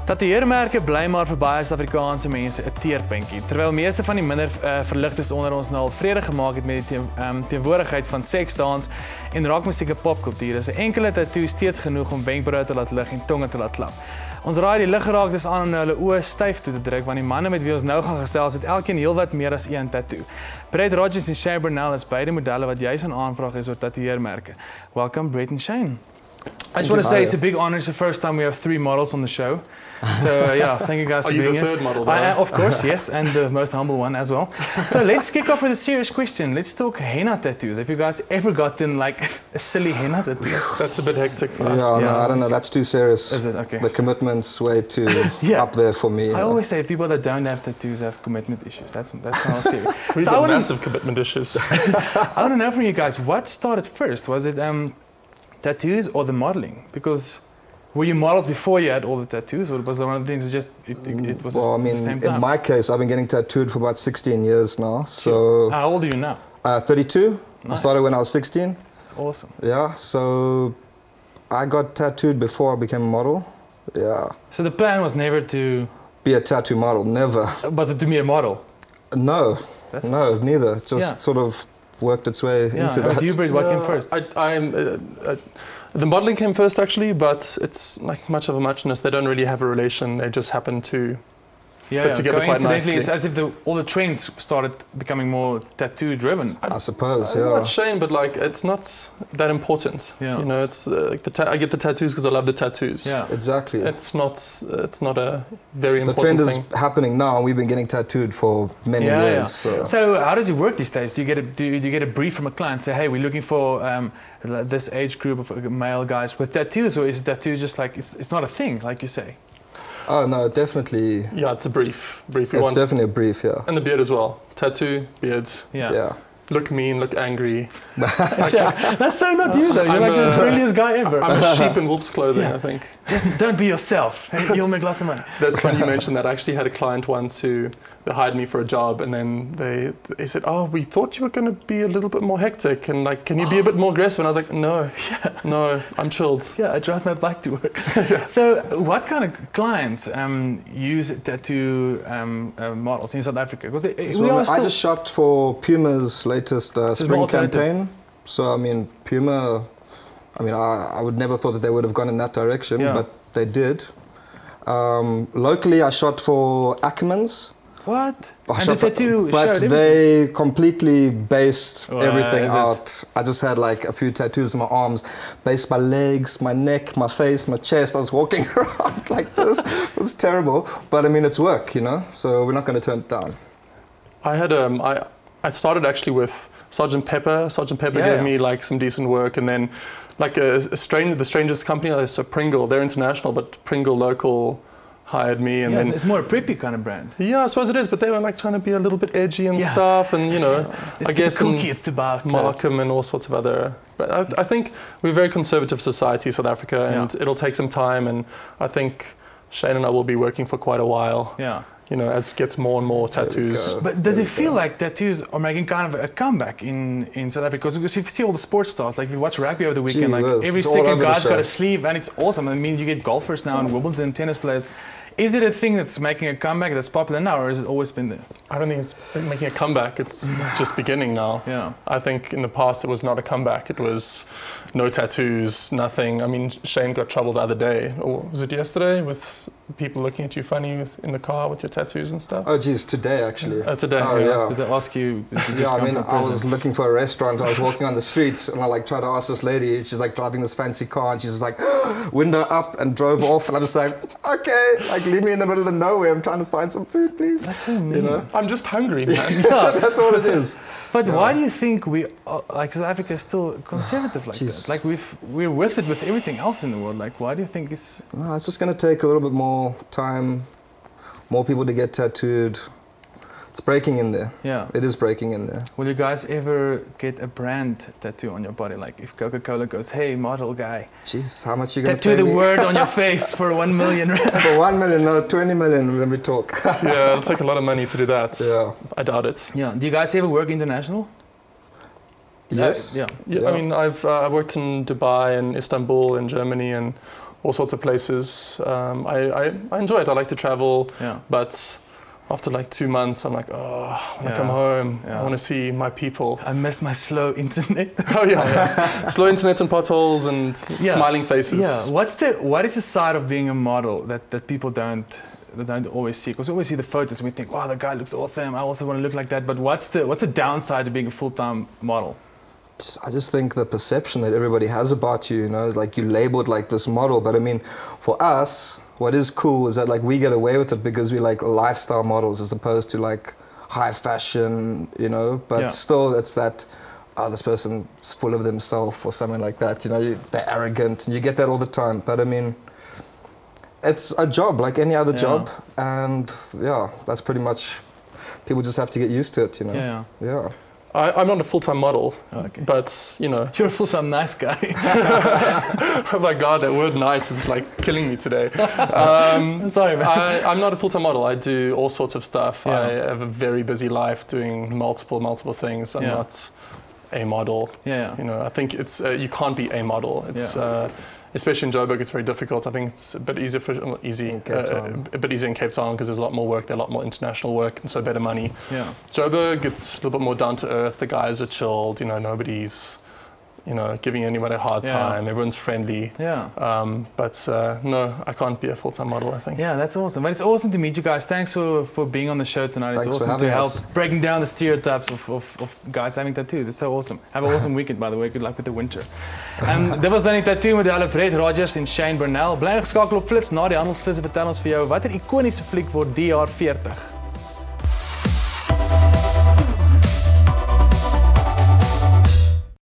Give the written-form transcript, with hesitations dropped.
Tatoeëermerke bly maar vir baie Afrikaanse mense 'n teerpuntjie. Terwyl meeste van die minder verligtes onder ons nou al vrede gemaak het met die teenwoordigheid van seks, dans en rockmusiek en popkultuur, is 'n enkele tatoe steeds genoeg om wenkbrauwe te laat lig en tonge te laat klap. Ons raai die liggeraaktes aan om hulle oë styf toe te druk, want die manne met wie ons nou gaan gesels het elkeen heelwat meer as een tatoe. Brett Rogers en Shane Burnell is beide modelle wat juis aan aanvraag is oor tatoeëermerke. Welcome, Brett and Shane. I just want to say it's a big honor. It's the first time we have 3 models on the show. So yeah, thank you guys for being here. Are you the third model? Of course, yes, and the most humble one as well. So let's kick off with a serious question. Let's talk henna tattoos. Have you guys ever gotten like a silly henna tattoo? That's a bit hectic for us. Yeah, no, I don't know. That's too serious. Is it? Okay. The commitment's way too up there for me. I always say people that don't have tattoos have commitment issues. That's my theory. We've got massive commitment issues. I want to know from you guys, what started first? Was it tattoos or the modeling? Because were you models before you had all the tattoos, or was it one of the things that just it was well, I mean, the same time? in my case, I've been getting tattooed for about 16 years now. So how old are you now? 32. Nice. I started when I was 16. That's awesome. Yeah, so I got tattooed before I became a model. Yeah. So the plan was never to be a tattoo model, never. Was it to be a model? No, neither. It just sort of worked its way into that. What came first? The modeling came first actually, but it's like much of a muchness. They don't really have a relation. They just happen to fit together quite nicely. It's as if all the trends started becoming more tattoo driven. I suppose, I don't know, it's a shame, but like it's not that important. Yeah. You know, it's I get the tattoos because I love the tattoos. Yeah, exactly. It's not a very important thing. The trend is happening now, and we've been getting tattooed for many years. Yeah. So how does it work these days? Do you get a brief from a client, say, hey, we're looking for this age group of male guys with tattoos, or is tattoo just like it's not a thing, like you say? Oh no, definitely. Yeah, it's a brief. It's definitely a brief, yeah. And the beard as well. Tattoo, beard. Yeah. Look mean, look angry. That's so not you though. You're like the friendliest guy ever. I'm a sheep in wolf's clothing, I think. Just don't be yourself. You'll make lots of money. That's funny you mentioned that. I actually had a client once who hired me for a job, and then they said, "Oh, we thought you were going to be a little bit more hectic, and like, can you be a bit more aggressive?" And I was like, "No, I'm chilled." Yeah, I drive my bike to work. So, what kind of clients use tattoo models in South Africa? Because I just shopped for Puma's latest spring campaign. So I mean, Puma. I mean, I would never thought that they would have gone in that direction, but they did. Locally, I shot for Ackermans. What? And the tattoo but they completely based everything out. It? I just had like a few tattoos on my arms, based my legs, my neck, my face, my chest. I was walking around like this. It was terrible. But I mean, it's work, you know, so we're not going to turn it down. I had I started actually with Sergeant Pepper. Sergeant Pepper gave me like some decent work, and then like the strangest company, so Pringle, they're international, but Pringle local hired me, and then it's more a preppy kind of brand. Yeah, I suppose it is, but they were like trying to be a little bit edgy and stuff, and you know, I guess cool kids to buy Markham and all sorts of other. But I think we're a very conservative society, South Africa, and it'll take some time, and I think Shane and I will be working for quite a while. Yeah. You know, as it gets more and more tattoos. But does it feel like tattoos are making kind of a comeback in South Africa? Because you see all the sports stars, like if you watch rugby over the weekend, like every second guy's got a sleeve, and it's awesome. I mean, you get golfers now and Wimbledon tennis players. Is it a thing that's making a comeback that's popular now, or has it always been there? I don't think it's making a comeback. It's just beginning now. Yeah. I think in the past it was not a comeback. It was no tattoos, nothing. I mean, Shane got trouble the other day, or was it yesterday, with people looking at you funny in the car with your tattoos and stuff? Oh, geez, today actually. Today. Oh, yeah. Did they ask you? I mean, I was looking for a restaurant. I was walking on the streets, and I like tried to ask this lady. She's like driving this fancy car, and she's just like window up and drove off, and I'm just like, okay, like leave me in the middle of nowhere. I'm trying to find some food, please. That's so mean. You know? I'm just hungry, man. That's what it is. But why do you think we, like South Africa, is still conservative like that? Like we're with it with everything else in the world. Like why do you think it's? It's just going to take a little bit more time, more people to get tattooed. It's breaking in there. Yeah. It is breaking in there. Will you guys ever get a brand tattoo on your body? Like if Coca-Cola goes, hey, model guy. Jeez, how much are you going to pay tattoo the me? word on your face for 1 million. For 1 million, no, 20 million when we talk. Yeah, it'll take a lot of money to do that. Yeah. I doubt it. Yeah. Do you guys ever work international? Yes. Yeah. I mean, I've worked in Dubai and Istanbul and Germany and all sorts of places. I enjoy it. I like to travel, but after like 2 months, I'm like, oh, when I come home, I want to see my people. I miss my slow internet. Oh yeah, slow internet and potholes and smiling faces. Yeah. What is the side of being a model that people don't always see? Because we always see the photos and we think, wow, the guy looks awesome. I also want to look like that. But what's the downside to being a full-time model? I just think the perception that everybody has about you, you know, like you're labeled like this model. But I mean, for us, what is cool is that like we get away with it because we like lifestyle models as opposed to like high fashion, you know. But still, it's that, oh, this person's full of themselves or something like that. You know, they're arrogant, and you get that all the time. But I mean, it's a job like any other job, and that's pretty much. People just have to get used to it, you know. Yeah. I'm not a full-time model, but, you know... You're a full-time nice guy. Oh my God, that word nice is like killing me today. Sorry, man. I'm not a full-time model. I do all sorts of stuff. I have a very busy life doing multiple things. I'm not a model. You know, I think it's, you can't be a model. It's, especially in Joburg, it's very difficult. I think it's a bit easier a bit easier in Cape Town because there's a lot more work there, a lot more international work, and so better money. Joburg, it's a little bit more down to earth. The guys are chilled. You know, nobody's, you know, giving anybody a hard time. Everyone's friendly. But no, I can't be a full-time model, I think. Yeah, that's awesome. But it's awesome to meet you guys. Thanks for being on the show tonight. Thanks it's awesome to help breaking down the stereotypes of guys having tattoos. It's so awesome. Have an awesome weekend, by the way. Good luck with the winter. Dit was dan die tattoo Modelle Brett Rogers en Shane Burnell. Bly geskakel op FLITS. Na die handelsvisse vertel ons vir jou watter ikoniese fliek word die jaar 40.